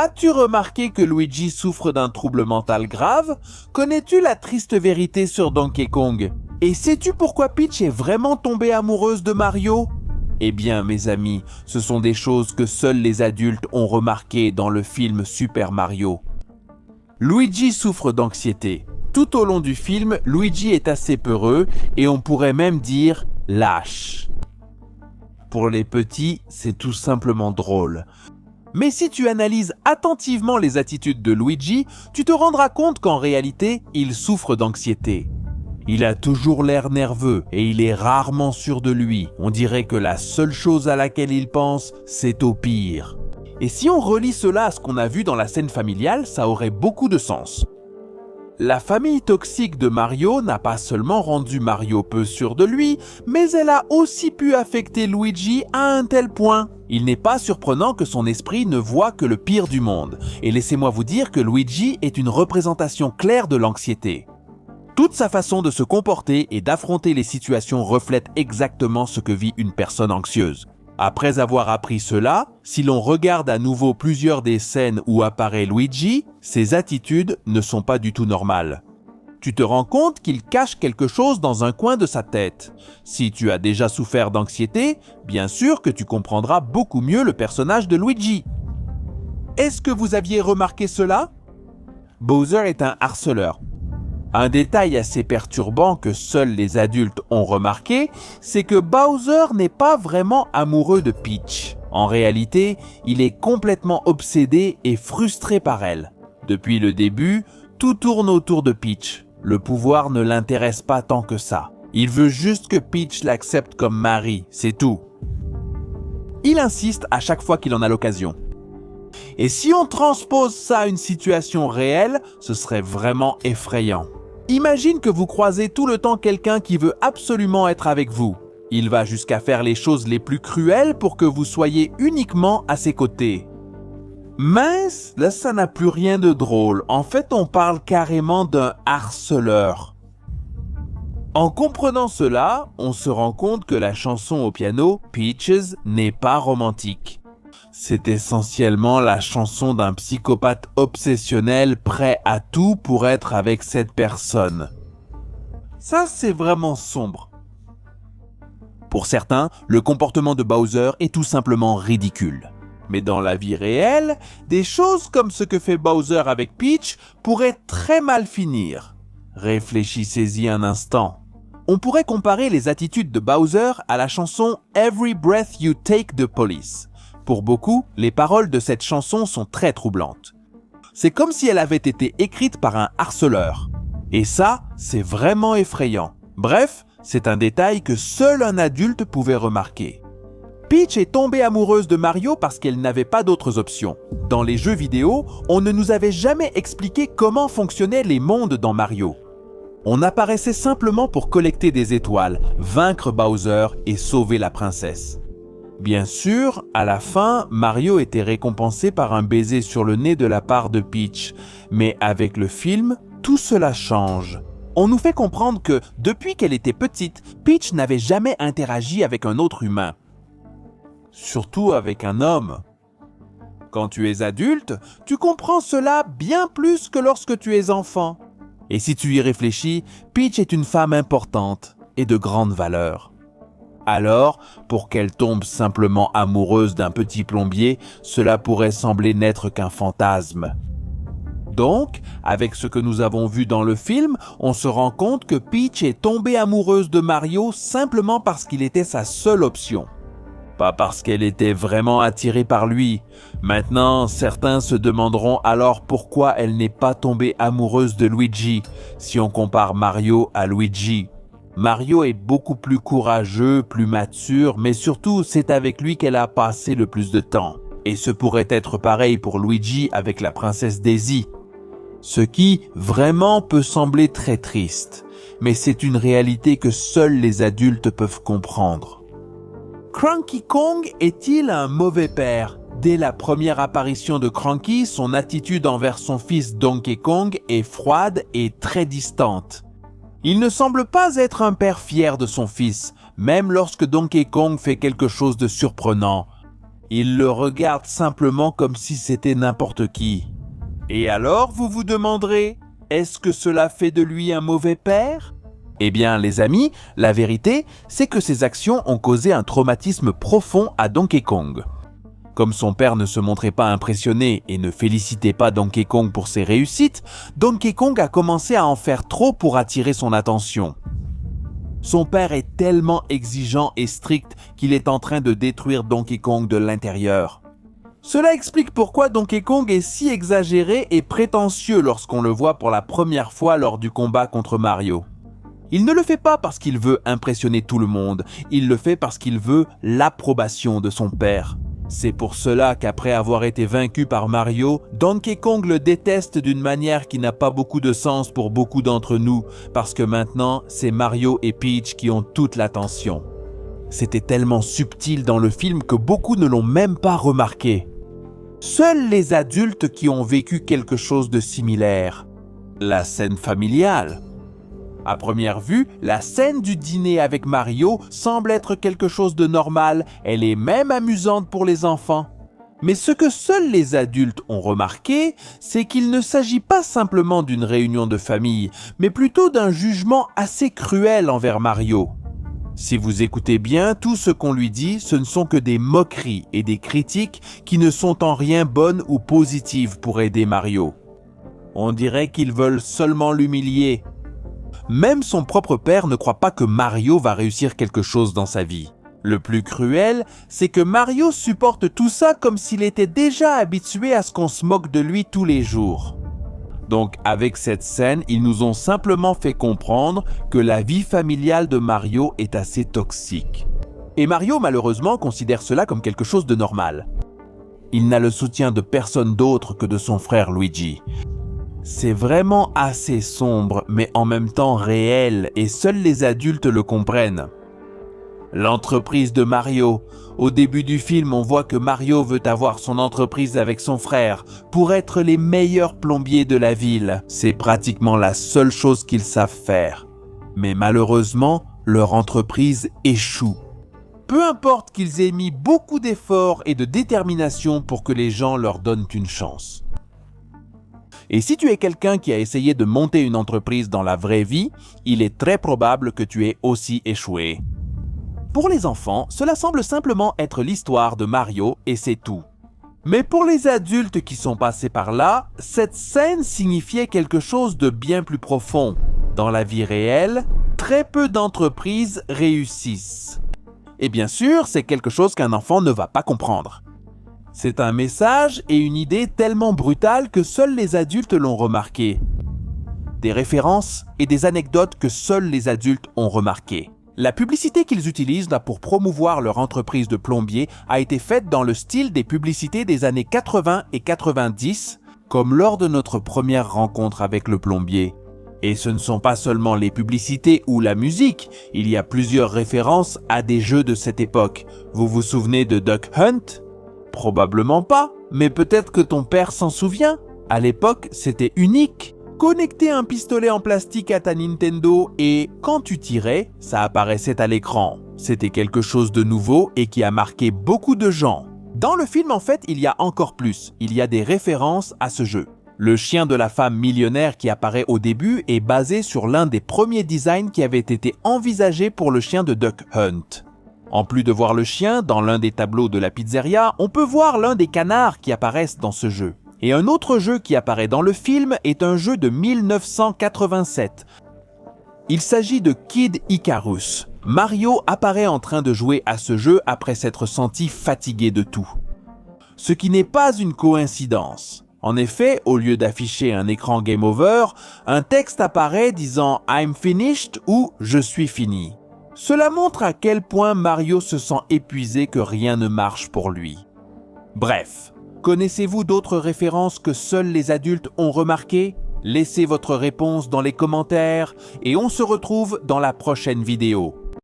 As-tu remarqué que Luigi souffre d'un trouble mental grave? Connais-tu la triste vérité sur Donkey Kong? Et sais-tu pourquoi Peach est vraiment tombée amoureuse de Mario? Eh bien, mes amis, ce sont des choses que seuls les adultes ont remarquées dans le film Super Mario. Luigi souffre d'anxiété. Tout au long du film, Luigi est assez peureux et on pourrait même dire lâche. Pour les petits, c'est tout simplement drôle. Mais si tu analyses attentivement les attitudes de Luigi, tu te rendras compte qu'en réalité, il souffre d'anxiété. Il a toujours l'air nerveux et il est rarement sûr de lui. On dirait que la seule chose à laquelle il pense, c'est au pire. Et si on relie cela à ce qu'on a vu dans la scène familiale, ça aurait beaucoup de sens. La famille toxique de Mario n'a pas seulement rendu Mario peu sûr de lui, mais elle a aussi pu affecter Luigi à un tel point. Il n'est pas surprenant que son esprit ne voit que le pire du monde. Et laissez-moi vous dire que Luigi est une représentation claire de l'anxiété. Toute sa façon de se comporter et d'affronter les situations reflète exactement ce que vit une personne anxieuse. Après avoir appris cela, si l'on regarde à nouveau plusieurs des scènes où apparaît Luigi, ses attitudes ne sont pas du tout normales. Tu te rends compte qu'il cache quelque chose dans un coin de sa tête. Si tu as déjà souffert d'anxiété, bien sûr que tu comprendras beaucoup mieux le personnage de Luigi. Est-ce que vous aviez remarqué cela? Bowser est un harceleur. Un détail assez perturbant que seuls les adultes ont remarqué, c'est que Bowser n'est pas vraiment amoureux de Peach. En réalité, il est complètement obsédé et frustré par elle. Depuis le début, tout tourne autour de Peach. Le pouvoir ne l'intéresse pas tant que ça. Il veut juste que Peach l'accepte comme mari, c'est tout. Il insiste à chaque fois qu'il en a l'occasion. Et si on transpose ça à une situation réelle, ce serait vraiment effrayant. Imagine que vous croisez tout le temps quelqu'un qui veut absolument être avec vous. Il va jusqu'à faire les choses les plus cruelles pour que vous soyez uniquement à ses côtés. Mince, là ça n'a plus rien de drôle. En fait, on parle carrément d'un harceleur. En comprenant cela, on se rend compte que la chanson au piano, Peaches, n'est pas romantique. C'est essentiellement la chanson d'un psychopathe obsessionnel prêt à tout pour être avec cette personne. Ça, c'est vraiment sombre. Pour certains, le comportement de Bowser est tout simplement ridicule. Mais dans la vie réelle, des choses comme ce que fait Bowser avec Peach pourraient très mal finir. Réfléchissez-y un instant. On pourrait comparer les attitudes de Bowser à la chanson Every Breath You Take de Police. Pour beaucoup, les paroles de cette chanson sont très troublantes. C'est comme si elle avait été écrite par un harceleur. Et ça, c'est vraiment effrayant. Bref, c'est un détail que seul un adulte pouvait remarquer. Peach est tombée amoureuse de Mario parce qu'elle n'avait pas d'autres options. Dans les jeux vidéo, on ne nous avait jamais expliqué comment fonctionnaient les mondes dans Mario. On apparaissait simplement pour collecter des étoiles, vaincre Bowser et sauver la princesse. Bien sûr, à la fin, Mario était récompensé par un baiser sur le nez de la part de Peach. Mais avec le film, tout cela change. On nous fait comprendre que, depuis qu'elle était petite, Peach n'avait jamais interagi avec un autre humain. Surtout avec un homme. Quand tu es adulte, tu comprends cela bien plus que lorsque tu es enfant. Et si tu y réfléchis, Peach est une femme importante et de grande valeur. Alors, pour qu'elle tombe simplement amoureuse d'un petit plombier, cela pourrait sembler n'être qu'un fantasme. Donc, avec ce que nous avons vu dans le film, on se rend compte que Peach est tombée amoureuse de Mario simplement parce qu'il était sa seule option. Pas parce qu'elle était vraiment attirée par lui. Maintenant, certains se demanderont alors pourquoi elle n'est pas tombée amoureuse de Luigi, si on compare Mario à Luigi. Mario est beaucoup plus courageux, plus mature, mais surtout c'est avec lui qu'elle a passé le plus de temps. Et ce pourrait être pareil pour Luigi avec la princesse Daisy. Ce qui, vraiment, peut sembler très triste, mais c'est une réalité que seuls les adultes peuvent comprendre. Cranky Kong est-il un mauvais père? Dès la première apparition de Cranky, son attitude envers son fils Donkey Kong est froide et très distante. Il ne semble pas être un père fier de son fils, même lorsque Donkey Kong fait quelque chose de surprenant. Il le regarde simplement comme si c'était n'importe qui. Et alors, vous vous demanderez, est-ce que cela fait de lui un mauvais père ? Eh bien, les amis, la vérité, c'est que ses actions ont causé un traumatisme profond à Donkey Kong. Comme son père ne se montrait pas impressionné et ne félicitait pas Donkey Kong pour ses réussites, Donkey Kong a commencé à en faire trop pour attirer son attention. Son père est tellement exigeant et strict qu'il est en train de détruire Donkey Kong de l'intérieur. Cela explique pourquoi Donkey Kong est si exagéré et prétentieux lorsqu'on le voit pour la première fois lors du combat contre Mario. Il ne le fait pas parce qu'il veut impressionner tout le monde, il le fait parce qu'il veut l'approbation de son père. C'est pour cela qu'après avoir été vaincu par Mario, Donkey Kong le déteste d'une manière qui n'a pas beaucoup de sens pour beaucoup d'entre nous, parce que maintenant, c'est Mario et Peach qui ont toute l'attention. C'était tellement subtil dans le film que beaucoup ne l'ont même pas remarqué. Seuls les adultes qui ont vécu quelque chose de similaire. La scène familiale. À première vue, la scène du dîner avec Mario semble être quelque chose de normal, elle est même amusante pour les enfants. Mais ce que seuls les adultes ont remarqué, c'est qu'il ne s'agit pas simplement d'une réunion de famille, mais plutôt d'un jugement assez cruel envers Mario. Si vous écoutez bien, tout ce qu'on lui dit, ce ne sont que des moqueries et des critiques qui ne sont en rien bonnes ou positives pour aider Mario. On dirait qu'ils veulent seulement l'humilier. Même son propre père ne croit pas que Mario va réussir quelque chose dans sa vie. Le plus cruel, c'est que Mario supporte tout ça comme s'il était déjà habitué à ce qu'on se moque de lui tous les jours. Donc avec cette scène, ils nous ont simplement fait comprendre que la vie familiale de Mario est assez toxique. Et Mario malheureusement considère cela comme quelque chose de normal. Il n'a le soutien de personne d'autre que de son frère Luigi. C'est vraiment assez sombre, mais en même temps réel, et seuls les adultes le comprennent. L'entreprise de Mario. Au début du film, on voit que Mario veut avoir son entreprise avec son frère pour être les meilleurs plombiers de la ville. C'est pratiquement la seule chose qu'ils savent faire. Mais malheureusement, leur entreprise échoue. Peu importe qu'ils aient mis beaucoup d'efforts et de détermination pour que les gens leur donnent une chance. Et si tu es quelqu'un qui a essayé de monter une entreprise dans la vraie vie, il est très probable que tu aies aussi échoué. Pour les enfants, cela semble simplement être l'histoire de Mario et c'est tout. Mais pour les adultes qui sont passés par là, cette scène signifiait quelque chose de bien plus profond. Dans la vie réelle, très peu d'entreprises réussissent. Et bien sûr, c'est quelque chose qu'un enfant ne va pas comprendre. C'est un message et une idée tellement brutale que seuls les adultes l'ont remarqué. Des références et des anecdotes que seuls les adultes ont remarquées. La publicité qu'ils utilisent là pour promouvoir leur entreprise de plombier a été faite dans le style des publicités des années 80 et 90, comme lors de notre première rencontre avec le plombier. Et ce ne sont pas seulement les publicités ou la musique, il y a plusieurs références à des jeux de cette époque. Vous vous souvenez de Duck Hunt ? Probablement pas, mais peut-être que ton père s'en souvient. À l'époque, c'était unique. Connecter un pistolet en plastique à ta Nintendo et, quand tu tirais, ça apparaissait à l'écran. C'était quelque chose de nouveau et qui a marqué beaucoup de gens. Dans le film, en fait, il y a encore plus. Il y a des références à ce jeu. Le chien de la femme millionnaire qui apparaît au début est basé sur l'un des premiers designs qui avaient été envisagés pour le chien de Duck Hunt. En plus de voir le chien, dans l'un des tableaux de la pizzeria, on peut voir l'un des canards qui apparaissent dans ce jeu. Et un autre jeu qui apparaît dans le film est un jeu de 1987. Il s'agit de Kid Icarus. Mario apparaît en train de jouer à ce jeu après s'être senti fatigué de tout. Ce qui n'est pas une coïncidence. En effet, au lieu d'afficher un écran Game Over, un texte apparaît disant « I'm finished » ou « Je suis fini ». Cela montre à quel point Mario se sent épuisé que rien ne marche pour lui. Bref, connaissez-vous d'autres références que seuls les adultes ont remarquées ? Laissez votre réponse dans les commentaires et on se retrouve dans la prochaine vidéo.